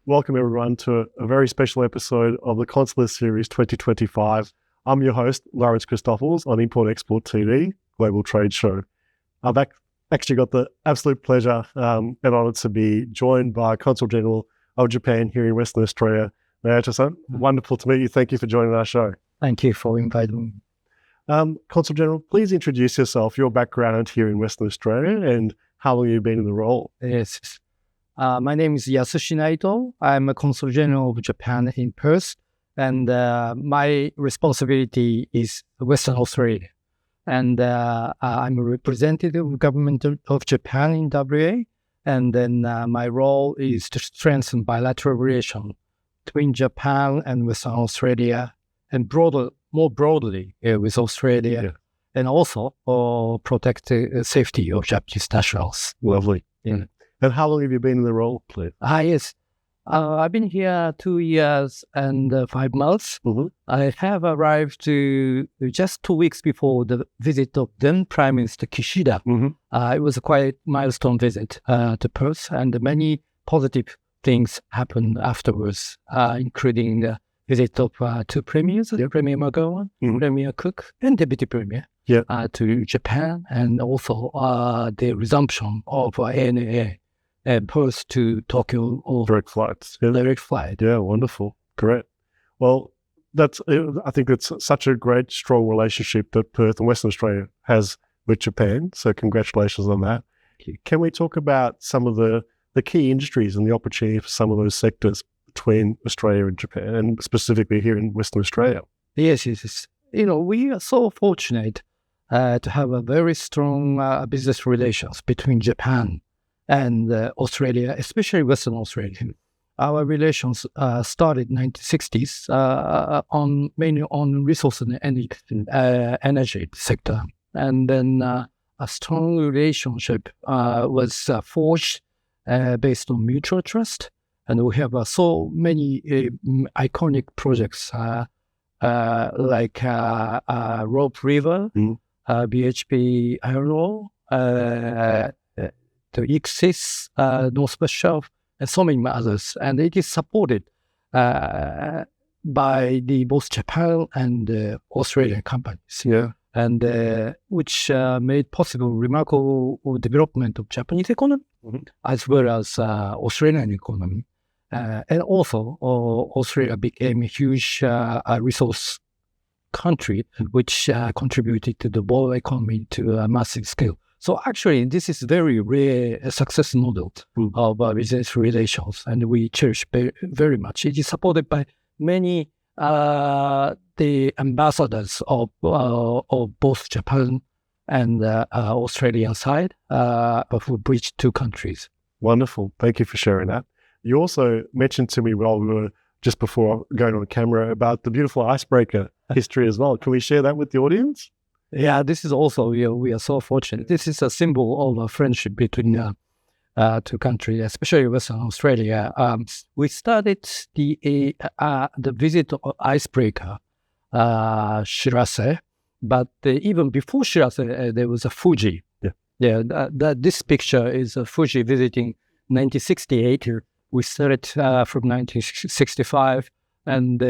welcome everyone to a very special episode of the Consulate Series 2025. I'm your host, Lawrence Christoffelsz on Import-Export TV, Global Trade Show. I've actually got the absolute pleasure and honour to be joined by Consul General of Japan here in Western Australia, Naito-san. Wonderful to meet you. Thank you for joining our show. Thank you for inviting me. Consul General, please introduce yourself, your background here in Western Australia, and how long you've been in the role. Yes. My name is Yasushi Naito. I'm a Consul General of Japan in Perth, and my responsibility is Western Australia. And I'm a representative of the government of Japan in WA, and then my role is to strengthen bilateral relations between Japan and Western Australia, and more broadly with Australia, and also protect the safety of Japanese nationals. Lovely. Yeah. And how long have you been in the role, please? Yes. I've been here 2 years and 5 months. Mm-hmm. I have arrived just 2 weeks before the visit of then Prime Minister Kishida. Mm-hmm. It was a quite milestone visit to Perth, and many positive things happened afterwards, including the visit of two premiers, Premier Magawa, Premier Cook, and Deputy Premier to Japan, and also the resumption of ANA Perth to Tokyo. Direct flights. Yeah. Direct flight. Yeah, wonderful. Great. Well, I think it's such a great, strong relationship that Perth and Western Australia has with Japan. So congratulations on that. Can we talk about some of the key industries and the opportunity for some of those sectors between Australia and Japan, and specifically here in Western Australia? Yes. We are so fortunate to have a very strong business relations between Japan and Australia, especially Western Australia. Our relations started in the 1960s mainly on resource and energy sector. And then a strong relationship was forged based on mutual trust. And we have so many iconic projects like Rope River, BHP Iron Ore, the ICSIS, Northwest Shelf, and so many others. And it is supported by both Japan and Australian companies. Yeah. And which made possible remarkable development of Japanese economy, as well as Australian economy. And also, Australia became a huge resource country, which contributed to the world economy to a massive scale. So actually, this is very rare success model of business relations, and we cherish very much. It is supported by many the ambassadors of both Japan and Australian side who bridged two countries. Wonderful. Thank you for sharing that. You also mentioned to me while we were just before going on camera about the beautiful icebreaker history as well. Can we share that with the audience? Yeah, this is also, we are so fortunate. This is a symbol of a friendship between two countries, especially Western Australia. We started the visit of icebreaker, Shirase, but even before Shirase, there was a Fuji. This picture is a Fuji visiting 1968. We started from 1965, and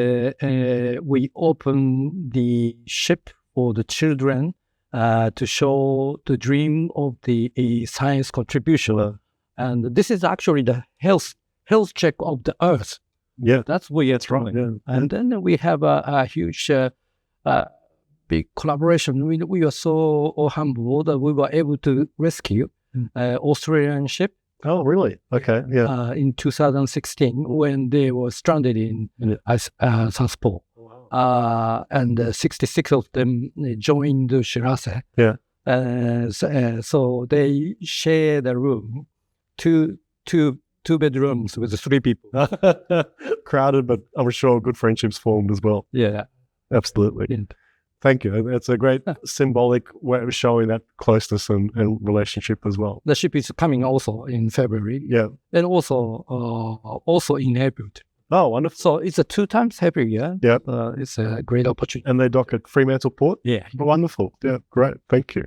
we opened the ship for the children to show the dream of the science contribution. And this is actually the health check of the Earth. Yeah, that's where it's from. Yeah. And then we have a huge, big collaboration. We are so humble that we were able to rescue Australian ship. Oh, really? Okay, yeah. In 2016, when they were stranded in South Pole. Wow. And 66 of them joined the Shirase. Yeah. So they share the room, two bedrooms with 3 people. Crowded, but I'm sure good friendships formed as well. Yeah. Absolutely. Yeah. Thank you. It's a great symbolic way of showing that closeness and relationship as well. The ship is coming also in February. Yeah. And also in April. Oh, wonderful. So it's a 2 times every year. Yeah. It's a great opportunity. And they dock at Fremantle Port? Yeah. Wonderful. Yeah, great. Thank you.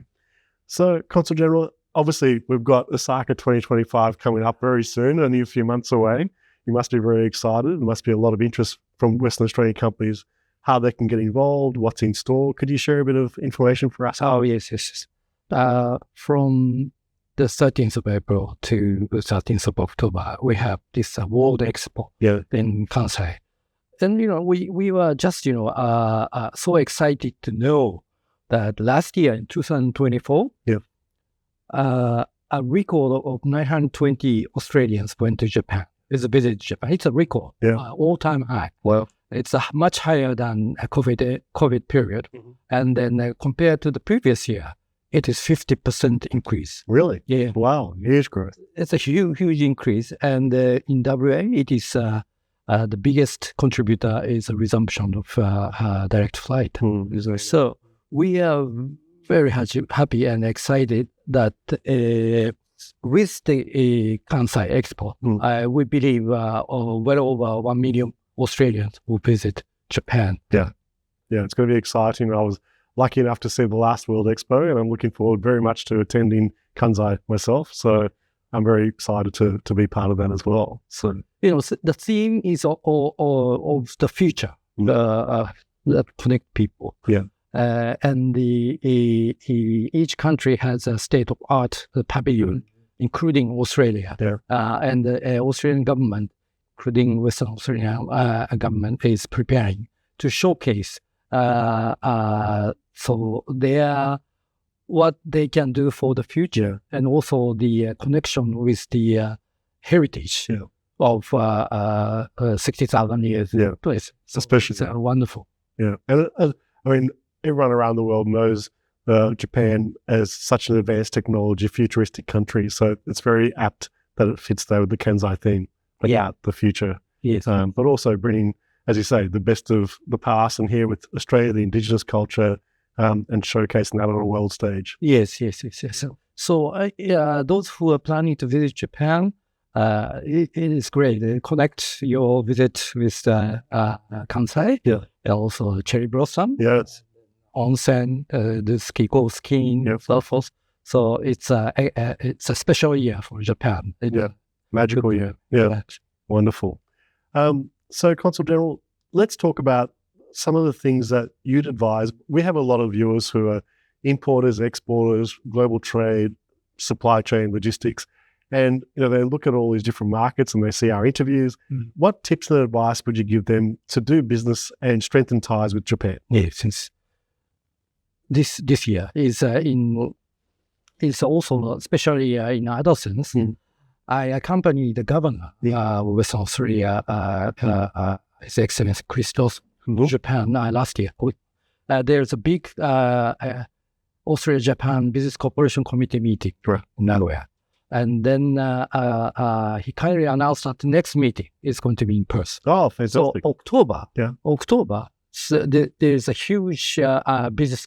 So, Consul General, obviously we've got Osaka 2025 coming up very soon, only a few months away. you must be very excited. There must be a lot of interest from Western Australian companies, how they can get involved, what's in store. Could you share a bit of information for us? Oh, yes. From the 13th of April to the 13th of October, we have this World Expo in Kansai. And, we were just, so excited to know that last year in 2024, a record of 920 Australians went to Japan. It's a visit to Japan. It's a record, all-time high. Wow. It's much higher than a COVID period. Mm-hmm. And then compared to the previous year, it is 50% increase. Really? Yeah. Wow, huge growth. It's a huge increase. And in WA, it is the biggest contributor is a resumption of direct flight. So we are very happy and excited that with the Kansai Expo, we believe well over 1 million Australians will visit Japan. Yeah, it's going to be exciting. I was lucky enough to see the last World Expo, and I'm looking forward very much to attending Kansai myself. So I'm very excited to be part of that as well. So the theme is of the future that connect people. Yeah, and each country has a state-of-art pavilion, including Australia. And the Australian government, including Western Australian government, is preparing to showcase so what they can do for the future, and also the connection with the heritage of 60,000 years place. So especially it's wonderful. Yeah, and I mean, everyone around the world knows Japan as such an advanced technology, futuristic country. So it's very apt that it fits there with the Kansai theme about the future. Yes, but also bringing, as you say, the best of the past, and here with Australia, the Indigenous culture, and showcasing that on a world stage. Yes. So those who are planning to visit Japan, it is great. Connect your visit with Kansai, and also cherry blossom, onsen, the skiing, so forth. So it's a special year for Japan. Magical year. Yeah, wonderful. So, Consul General, let's talk about some of the things that you'd advise. We have a lot of viewers who are importers, exporters, global trade, supply chain, logistics, and they look at all these different markets and they see our interviews. What tips and advice would you give them to do business and strengthen ties with Japan? Since this year is also, especially in adolescence, I accompany the governor of Western Australia, His Excellency Christoffelsz, Japan last year. There's a big Australia-Japan Business Cooperation Committee meeting in Nagoya. And then he kindly announced that the next meeting is going to be in Perth. Oh, fantastic. So October, so there's a huge business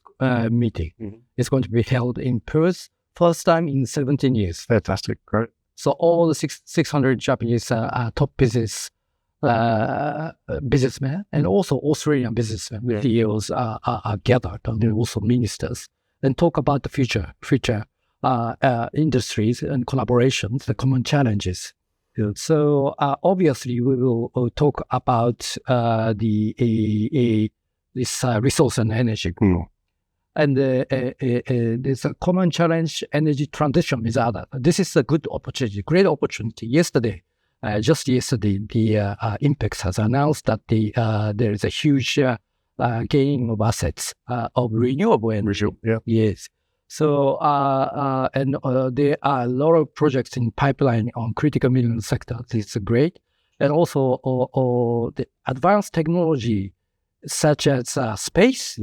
meeting. It's going to be held in Perth, first time in 17 years. Fantastic, great. So all the 600 Japanese top businessmen and also Australian businessmen, CEOs are gathered, and also ministers, and talk about the future industries and collaborations, the common challenges. So obviously we will talk about this resource and energy. And there's a common challenge, energy transition is other. This is a good opportunity, great opportunity. Just yesterday, the INPEX has announced that there is a huge gain of assets of renewable energy. Yes. So, and there are a lot of projects in pipeline on critical mineral sector. This is great. And also the advanced technology such as space.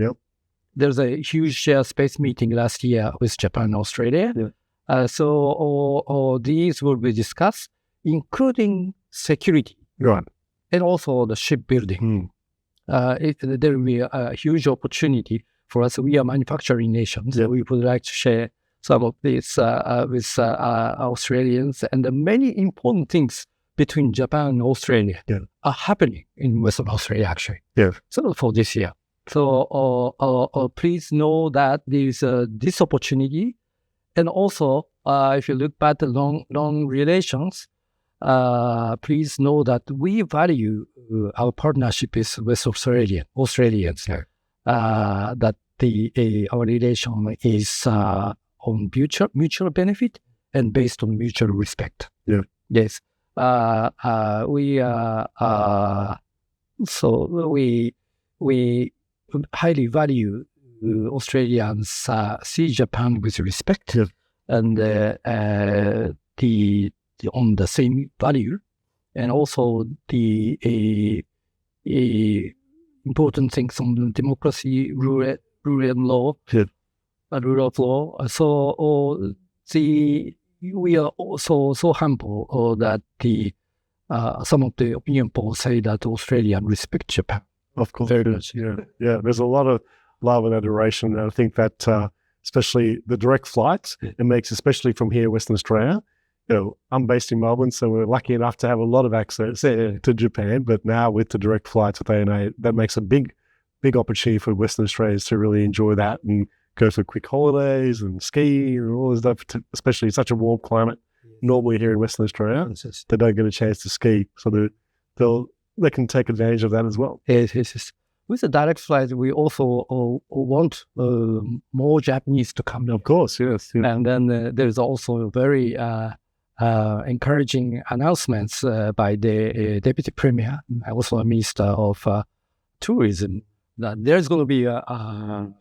There's a huge space meeting last year with Japan and Australia. So these will be discussed, including security and also the shipbuilding. There will be a huge opportunity for us. We are manufacturing nations. We would like to share some of this with Australians, and the many important things between Japan and Australia are happening in Western Australia, actually. So for this year. So please know that there is this opportunity. And also, if you look back at the long relations, please know that we value our partnership with Australians. Yeah. That our relation is on mutual benefit and based on mutual respect. Yeah. Yes. We highly value Australians see Japan with respect, Yeah. and on the same value, and also the important things on democracy, rule of law, Yeah. Rule of law. So we are also so humble that some of the opinion polls say that Australians respect Japan. Of course. Very much. Yeah. There's a lot of love and adoration. And I think that especially the direct flights, it makes, especially from here, Western Australia. I'm based in Melbourne, so we're lucky enough to have a lot of access to Japan. But now with the direct flights with ANA, that makes a big opportunity for Western Australians to really enjoy that and go for quick holidays and ski and all this stuff, especially such a warm climate. Normally here in Western Australia, they don't get a chance to ski. So they can take advantage of that as well. Yes. With the direct flight, we also want more Japanese to come. Of course, yes. And then there's also very encouraging announcements by the Deputy Premier, also a Minister of Tourism, that there's going to be a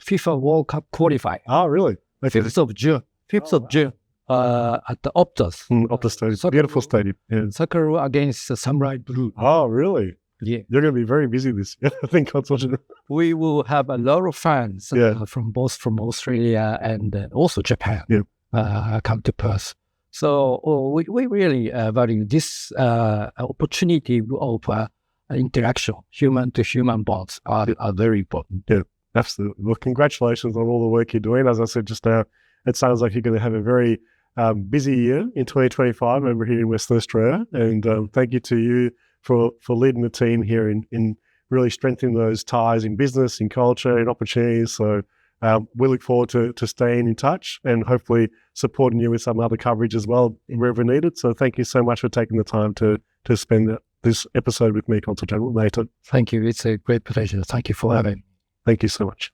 FIFA World Cup qualifying. Oh, really? Okay. 5th of June. 5th of June at the Optus. Optus Stadium. Beautiful stadium. Yeah. Soccer against Samurai Blue. Oh, really? Yeah. You're going to be very busy this year, I think, Consul General. We will have a lot of fans from Australia and also Japan come to Perth. So we really value this opportunity of interaction. Human-to-human bonds are very important. Yeah, absolutely. Well, congratulations on all the work you're doing. As I said just now, it sounds like you're going to have a very busy year in 2025 over here in Western Australia. And thank you to you for leading the team here in really strengthening those ties in business, in culture, in opportunities. So we look forward to staying in touch and hopefully supporting you with some other coverage as well wherever needed. So thank you so much for taking the time to spend this episode with me, Consul General Naito. Thank you. It's a great pleasure. Thank you for having me. Thank you so much.